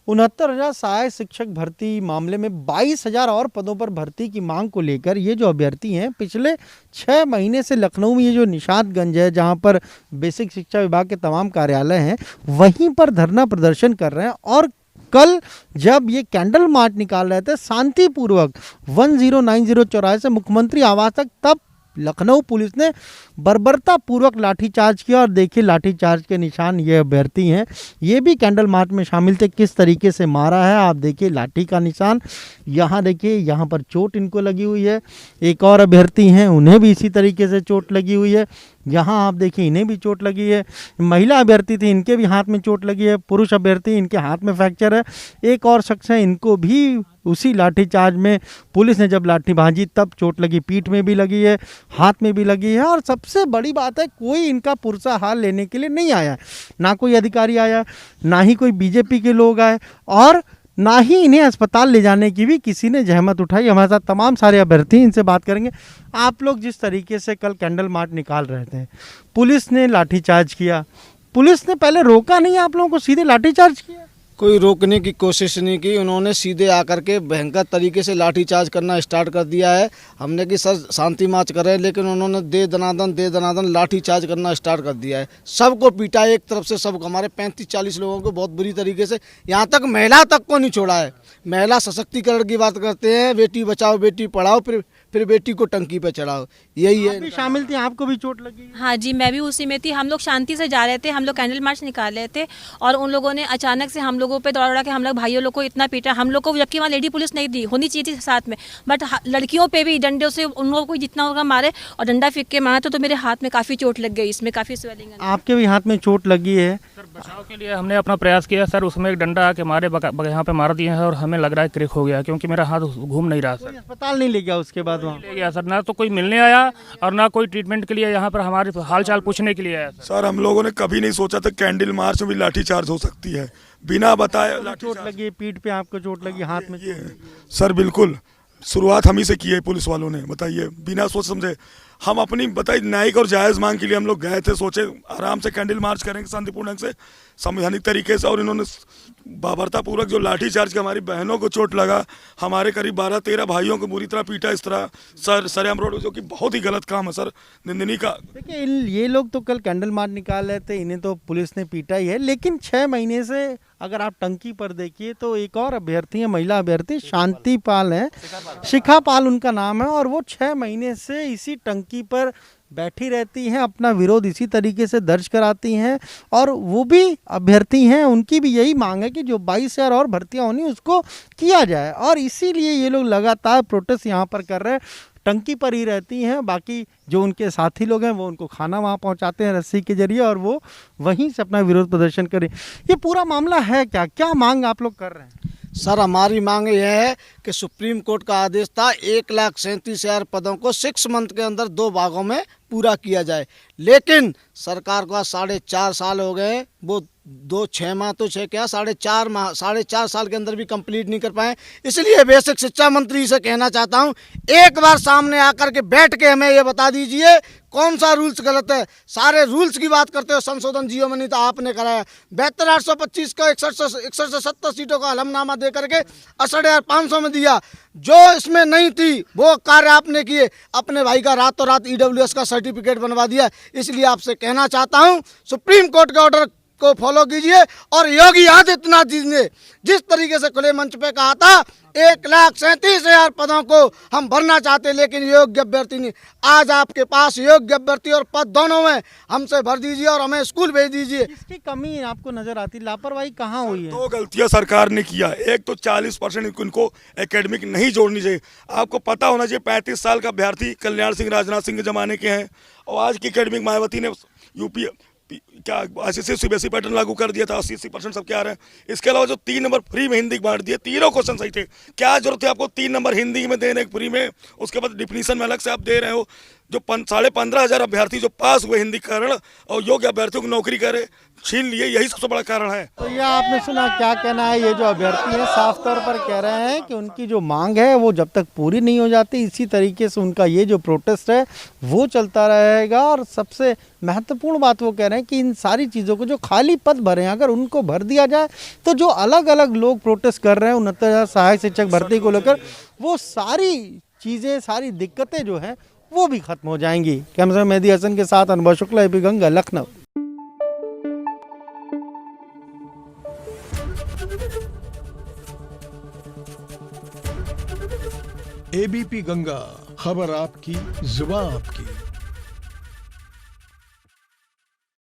69,000 सहायक शिक्षक भर्ती मामले में 22,000 और पदों पर भर्ती की मांग को लेकर ये जो अभ्यर्थी हैं पिछले 6 महीने से लखनऊ में ये जो निशातगंज है जहां पर बेसिक शिक्षा विभाग के तमाम कार्यालय हैं वहीं पर धरना प्रदर्शन कर रहे हैं। और कल जब ये कैंडल मार्च निकाल रहे थे शांतिपूर्वक 1090 चौराहे से मुख्यमंत्री आवास तक, तब लखनऊ पुलिस ने बर्बरता पूर्वक लाठीचार्ज किया। और देखिए लाठीचार्ज के निशान ये अभ्यर्थी हैं, ये भी कैंडल मार्च में शामिल थे, किस तरीके से मारा है आप देखिए लाठी का निशान। यहाँ देखिए यहाँ पर चोट इनको लगी हुई है। एक और अभ्यर्थी हैं उन्हें भी इसी तरीके से चोट लगी हुई है। यहाँ आप देखिए इन्हें भी चोट लगी है। महिला अभ्यर्थी थी इनके भी हाथ में चोट लगी है। पुरुष अभ्यर्थी इनके हाथ में फ्रैक्चर है। एक और शख्स है इनको भी उसी लाठीचार्ज में पुलिस ने जब लाठी भांजी तब चोट लगी, पीठ में भी लगी है, हाथ में भी लगी है। और सबसे बड़ी बात है कोई इनका पुरसा हाल लेने के लिए नहीं आया, ना कोई अधिकारी आया, ना ही कोई बीजेपी के लोग आए और ना ही इन्हें अस्पताल ले जाने की भी किसी ने जहमत उठाई। हमारे साथ तमाम सारे अभ्यर्थी इनसे बात करेंगे। आप लोग जिस तरीके से कल कैंडल मार्च निकाल रहे थे, पुलिस ने लाठीचार्ज किया, पुलिस ने पहले रोका नहीं, आप लोगों को सीधे लाठीचार्ज किया? कोई रोकने की कोशिश नहीं की, उन्होंने सीधे आकर के भयंकर तरीके से लाठीचार्ज करना स्टार्ट कर दिया है। हमने कि सर शांति मार्च कर रहे हैं, लेकिन उन्होंने दे दनादन लाठीचार्ज करना स्टार्ट कर दिया है। सबको पीटा एक तरफ से, सब हमारे 35-40 लोगों को बहुत बुरी तरीके से, यहाँ तक महिला तक को नहीं छोड़ा है। महिला सशक्तिकरण की बात करते हैं, बेटी बचाओ बेटी पढ़ाओ, फिर बेटी को टंकी पे चढ़ाओ, यही है। भी शामिल थी, आपको भी चोट लगी? हाँ जी, मैं भी उसी में थी। हम लोग शांति से जा रहे थे, हम लोग कैंडल मार्च निकाल रहे थे और उन लोगों ने अचानक से हम लोगों पे दौड़ा के हम लोग भाइयों लोग को इतना पीटा, हम लोग को, जबकि वहाँ लेडी पुलिस नहीं थी, होनी चाहिए थी साथ में, बट लड़कियों पे भी डंडे से उन लोगों को जितना होगा मारे और डंडा फेंक के मारा तो मेरे हाथ में काफ़ी चोट लग गई, इसमें काफ़ी स्वेलिंग है। आपके भी हाथ में चोट लगी है? सर बचाव के लिए हमने अपना प्रयास किया सर, उसमें एक डंडा आके मारे यहाँ पे मार दिए हैं और हमें लग रहा है क्रिक हो गया क्योंकि मेरा हाथ घूम नहीं रहा सर। अस्पताल नहीं ले गया उसके बाद? वहाँ ले गया सर, ना तो कोई मिलने आया और ना कोई ट्रीटमेंट के लिए यहाँ पर हमारे हाल चाल पूछने के लिए आया। सर हम लोगों ने कभी नहीं सोचा था कैंडल मार्च में भी लाठीचार्ज हो सकती है, बिना बताए चोट लगी, पीठ पे आपको चोट लगी, हाथ में? सर बिल्कुल शुरुआत हम ही से की है पुलिस वालों ने, बताइए बिना सोच समझे। हम अपनी बताइए न्यायिक और जायज़ मांग के लिए हम लोग गए थे, सोचे आराम से कैंडल मार्च करेंगे शांतिपूर्ण ढंग से, संवैधानिक तरीके से, और इन्होंने बाबरतापूर्वक जो लाठीचार्ज के, हमारी बहनों को चोट लगा, हमारे करीब 12-13 भाइयों को बुरी तरह पीटा इस तरह सरेआम रोड, जो कि बहुत ही गलत काम है सर, निंदनीय का। देखिए ये लोग तो कल कैंडल मार्च निकाल रहे थे, इन्हें तो पुलिस ने पीटा ही है, लेकिन 6 महीने से अगर आप टंकी पर देखिए तो एक और अभ्यर्थी है, महिला अभ्यर्थी शांति पाल है, शिखा पाल उनका नाम है, और वो 6 महीने से इसी टंकी पर बैठी रहती हैं, अपना विरोध इसी तरीके से दर्ज कराती हैं। और वो भी अभ्यर्थी हैं, उनकी भी यही मांग है कि जो 22,000 और भर्तियां होनी उसको किया जाए, और इसीलिए ये लोग लगातार प्रोटेस्ट यहाँ पर कर रहे हैं। टंकी पर ही रहती हैं, बाकी जो उनके साथी लोग हैं वो उनको खाना वहाँ पहुँचाते हैं रस्सी के जरिए, और वो वहीं से अपना विरोध प्रदर्शन करें। ये पूरा मामला है क्या, क्या मांग आप लोग कर रहे हैं? सर हमारी मांग यह है कि सुप्रीम कोर्ट का आदेश था 1,37,000 पदों को 6 मंथ के अंदर 2 भागों में पूरा किया जाए, लेकिन सरकार को 4.5 साल हो गए, वो 6 माह तो 6 क्या 4.5 साल के अंदर भी कंप्लीट नहीं कर पाए। इसलिए बेसिक शिक्षा मंत्री से कहना चाहता हूं, एक बार सामने आकर के बैठ के हमें ये बता दीजिए कौन सा रूल्स गलत है। सारे रूल्स की बात करते हो, संशोधन जियो में नहीं तो आपने कराया, 72,825 का 61 से 70 सीटों का हलफनामा दे करके 68,500 में दिया, जो इसमें नहीं थी वो कार्य आपने किए, अपने भाई का रातों रात EWS का सर्टिफिकेट बनवा दिया। इसलिए आपसे कहना चाहता हूं सुप्रीम कोर्ट के ऑर्डर को फॉलो कीजिए। और योगी आदित्यनाथ जी ने जिस तरीके से खुले मंच पे कहा था 1,37,000 पदों को हम भरना चाहते, लेकिन योग्य अभ्यर्थी नहीं, आज आपके पास योग्य अभ्यर्थी और पद दोनों में, हमसे भर दीजिए और हमें स्कूल भेज दीजिए। इसकी कमी आपको नजर आती, लापरवाही कहाँ हुई है? 2 गलतियां सरकार ने किया, एक तो 40% इनको एकेडमिक नहीं जोड़नी चाहिए। आपको पता होना चाहिए 35 साल का अभ्यर्थी कल्याण सिंह राजनाथ सिंह के जमाने के हैं, और आज की एकेडमिक मायावती ने यूपी क्या ICSE CBSE पैटर्न लागू कर दिया था, 80% सबके आ रहे हैं। इसके अलावा जो 3 नंबर फ्री में हिंदी बांट दिए, तीनों क्वेश्चन सही थे, क्या जरूरत है आपको 3 नंबर हिंदी में देने फ्री में, उसके बाद डिफिनीशन में अलग से आप दे रहे हो। जो 15,500 अभ्यर्थी जो पास हुए हिंदीकरण और योग्य अभ्यर्थियों को नौकरी करे छीन लिए, यही सबसे बड़ा कारण है। तो ये आपने सुना, क्या कहना है? ये जो अभ्यर्थी हैं साफ तौर पर कह रहे हैं कि उनकी जो मांग है वो जब तक पूरी नहीं हो जाती, इसी तरीके से उनका ये जो प्रोटेस्ट है वो चलता रहेगा। और सबसे महत्वपूर्ण बात वो कह रहे हैं कि इन सारी चीज़ों को, जो खाली पद भरे हैं, अगर उनको भर दिया जाए तो जो अलग अलग लोग प्रोटेस्ट कर रहे हैं 69,000 सहायक शिक्षक भर्ती को लेकर, वो सारी चीज़ें, सारी दिक्कतें जो हैं वो भी खत्म हो जाएंगी। कैमरा मेहदी हसन के साथ अनुभव शुक्ला, एबी गंगा, लखनऊ। एबीपी गंगा, खबर आपकी, जुबान आपकी।